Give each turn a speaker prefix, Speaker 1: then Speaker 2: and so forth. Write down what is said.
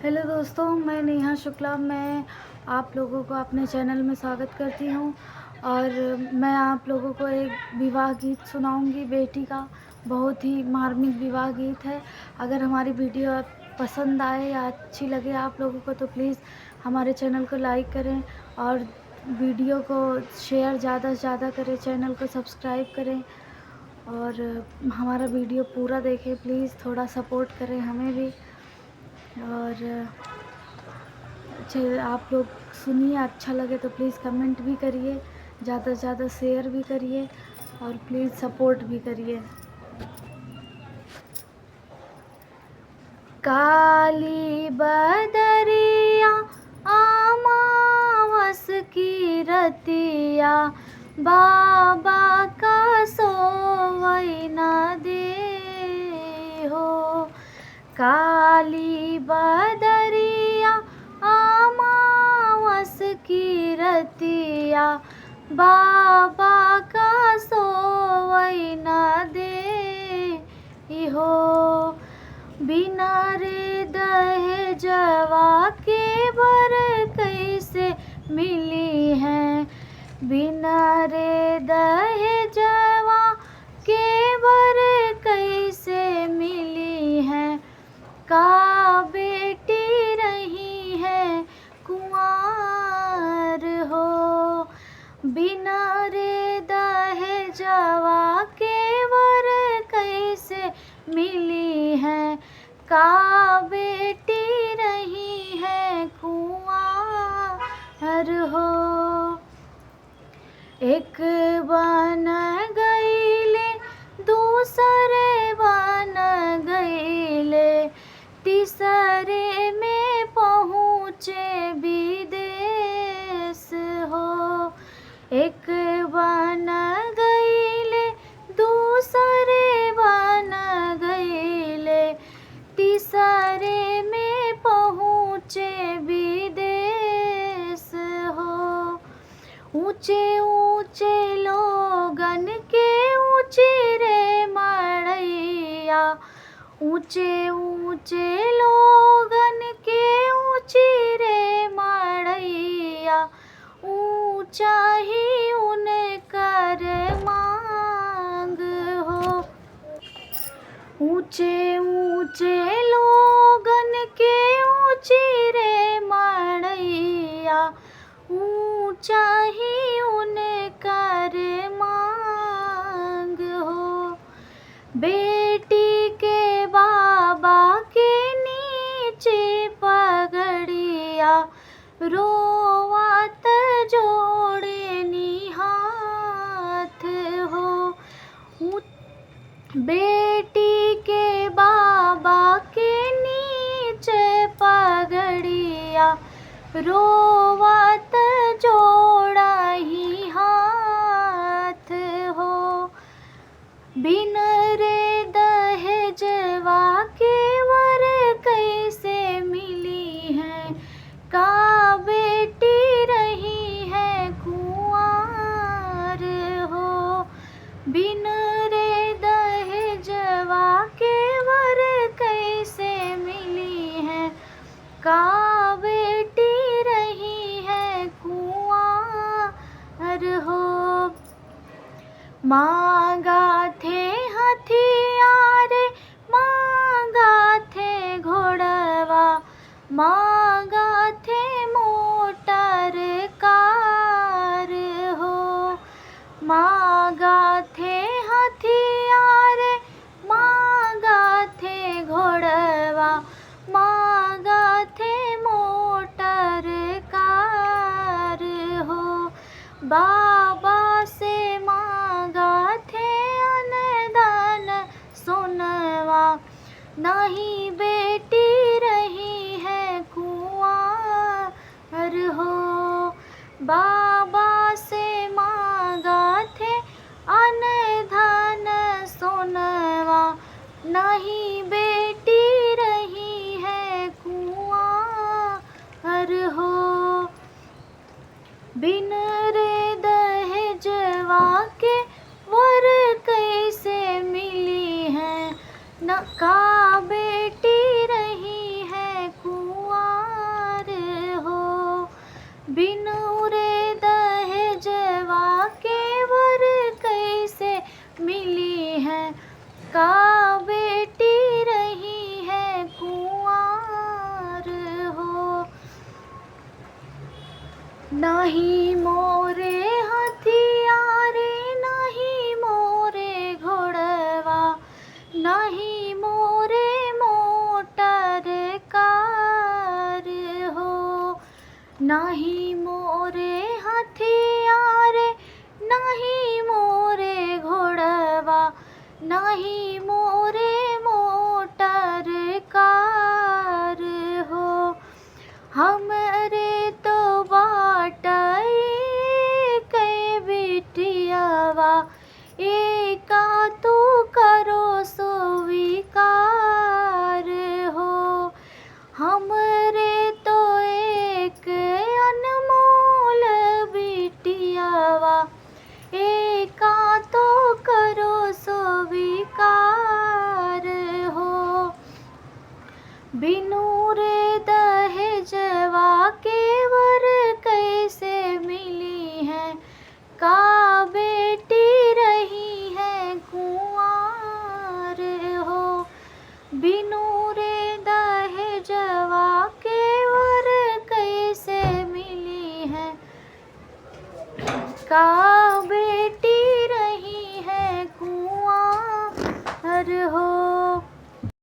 Speaker 1: Hello दोस्तों, मैं नेहा शुक्ला। मैं आप लोगों को अपने चैनल में स्वागत करती हूँ और मैं आप लोगों को एक विवाह गीत सुनाऊंगी बेटी का। बहुत ही मार्मिक विवाह गीत है। अगर हमारी वीडियो पसंद आए या अच्छी लगे आप लोगों को तो प्लीज़ हमारे चैनल को लाइक करें और वीडियो को शेयर ज़्यादा से ज़्यादा करें, चैनल को सब्सक्राइब करें और हमारा वीडियो पूरा देखें। प्लीज़ थोड़ा सपोर्ट करें हमें भी। और आप लोग सुनिए, अच्छा लगे तो प्लीज़ कमेंट भी करिए, ज़्यादा से ज़्यादा शेयर भी करिए और प्लीज़ सपोर्ट भी करिए। काली बदरिया अमावस की रतिया, बाबा का सोवई न दे हो। काली बदरिया अमावस की रतिया, बाबा का सोवई न दे हो। बिना रे दहेजवा के बर कैसे मिली है, बिना रे दहेजवा के बर कैसे मिली है। का बेटी रही है कुंवार हो, बिना रे दहेजवा के बर कैसे मिली है। का बेटी रही है कुंवार हो। एक बन गईले दूसरे बन गईले, तीसरे में पहुँचे विदेश हो। एक बन गईले दूसरे बन गईले, तीसरे में पहुँचे विदेश हो। ऊंचे ऊंचे लोगन के ऊंची रे मड़ैया, ऊंचे ऊंचे लोगन के ऊंची रे मड़ैया, ऊंचा ही उनकर मांग हो। ऊंचे ऊंचे लोगन के ऊंची रे मड़ैया, ऊंचा ही उनकर मांग हो। बेटी के बाबा के नीचे पगड़िया, रोवत जोड़े नी हाथ हो। बेटी के बाबा के नीचे पगड़िया, रोवत जोड़ा ही हाथ हो। बिन रे दहेजवा के वर कैसे मिली है, का बेटी रही है कुंवार हो। बिन रे दहेजवा के वर कैसे मिली है, का बेटी रही है कुंवार हो। मांगा थे हथियार, मांगा थे घोड़वा, मांगा थे मोटर कार हो। मांगा थे हथियार, मांगा थे घोड़वा, मांगा थे मोटर कार हो। बाबा से मांगा थे अनदान सोनवा, नहीं बेटी रही है कुंवार हो। बाबा से मांगा थे अनधन सोनवा, नहीं बेटी रही है कुंवार हो। बिन रे दहेजवा के वर कैसे मिली है, न का बेटी रही नाही मोरे हथियारे नाही मोरे घोड़वा नहीं मोरे मोटर कार हो नहीं मोरे हथियारे नहीं मोरे घोड़वा नहीं मोरे मोटर कार हो हमरे तो बाटई कई बिटियावा एका तू करो सो विकार हो हमरे तो एक अनमोल बिटियावा एका तो करो सो विकार हो बिनु रे दहेजवा के वर कैसे मिली है का बेटी रही है कुंवार हो बिनु रे दहेजवा के वर कैसे मिली है का